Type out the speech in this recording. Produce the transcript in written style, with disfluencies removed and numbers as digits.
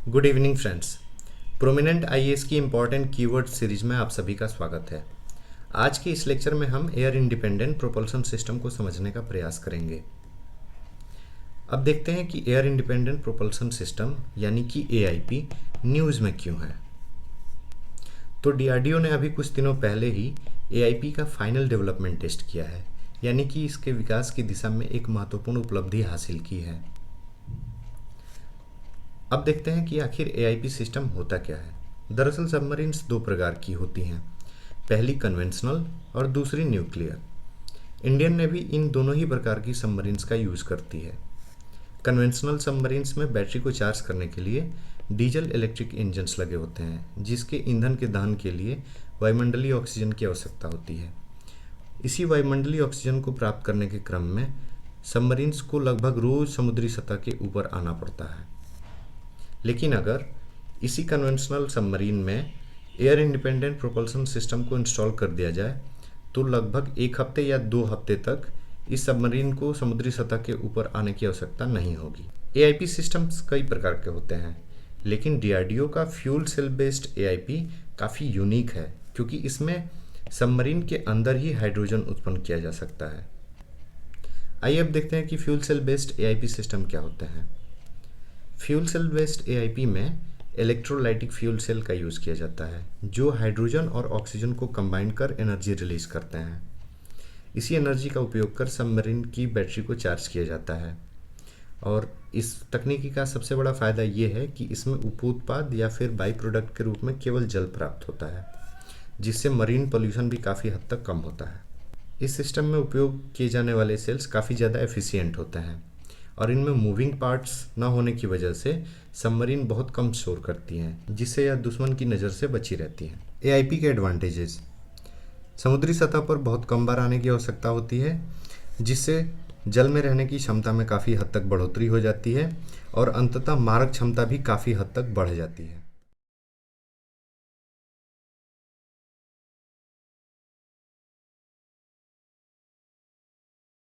Good evening friends. Prominent IAS की important keyword series में आप सभी का स्वागत है। आज के इस लेक्चर में हम एयर इंडिपेंडेंट प्रोपल्शन सिस्टम को समझने का प्रयास करेंगे। अब देखते हैं कि एयर इंडिपेंडेंट प्रोपल्शन सिस्टम यानी कि एआईपी न्यूज़ में क्यों है। तो डीआरडीओ ने अभी कुछ दिनों पहले ही एआईपी का फाइनल डेवलपमेंट टेस्ट किया है, यानी कि इसके विकास की दिशा में एक महत्वपूर्ण उपलब्धि हासिल की है। अब देखते हैं कि आखिर एआईपी सिस्टम होता क्या है। दरअसल सबमरीन्स दो प्रकार की होती हैं, पहली कन्वेंशनल और दूसरी न्यूक्लियर। इंडियन नेवी इन दोनों ही प्रकार की सबमरीन्स का यूज़ करती है। कन्वेंशनल सबमरीन्स में बैटरी को चार्ज करने के लिए डीजल इलेक्ट्रिक इंजन्स लगे होते हैं, जिसके ईंधन के दहन के लिए वायुमंडलीय ऑक्सीजन की आवश्यकता होती है। इसी वायुमंडलीय ऑक्सीजन को प्राप्त करने के क्रम में सबमरीन्स को लगभग रोज समुद्री सतह के ऊपर आना पड़ता है। लेकिन अगर इसी कन्वेंशनल सबमरीन में एयर इंडिपेंडेंट प्रोपल्शन सिस्टम को इंस्टॉल कर दिया जाए तो लगभग 1 हफ्ते या 2 हफ्ते तक इस सबमरीन को समुद्री सतह के ऊपर आने की आवश्यकता नहीं होगी। एआईपी सिस्टम्स कई प्रकार के होते हैं, लेकिन डीआरडीओ का फ्यूल सेल बेस्ड एआईपी काफ़ी यूनिक है, क्योंकि इसमें सबमरीन के अंदर ही हाइड्रोजन उत्पन्न किया जा सकता है। आइए अब देखते हैं कि fuel cell based AIP system क्या होते हैं। फ्यूल सेल बेस्ड एआईपी में इलेक्ट्रोलाइटिक फ्यूल सेल का यूज़ किया जाता है, जो हाइड्रोजन और ऑक्सीजन को कंबाइन कर एनर्जी रिलीज करते हैं। इसी एनर्जी का उपयोग कर सबमरीन की बैटरी को चार्ज किया जाता है। और इस तकनीकी का सबसे बड़ा फ़ायदा ये है कि इसमें उपोत्पाद या फिर बाई प्रोडक्ट के रूप में केवल जल प्राप्त होता है, जिससे मरीन पोल्यूशन भी काफ़ी हद तक कम होता है। इस सिस्टम में उपयोग किए जाने वाले सेल्स काफ़ी ज़्यादा एफिशिएंट होते हैं और इनमें मूविंग पार्ट्स न होने की वजह से सबमरीन बहुत कम शोर करती हैं, जिससे यह दुश्मन की नज़र से बची रहती हैं। एआईपी के एडवांटेजेस: समुद्री सतह पर बहुत कम बार आने की आवश्यकता होती है, जिससे जल में रहने की क्षमता में काफ़ी हद तक बढ़ोतरी हो जाती है और अंततः मारक क्षमता भी काफ़ी हद तक बढ़ जाती है।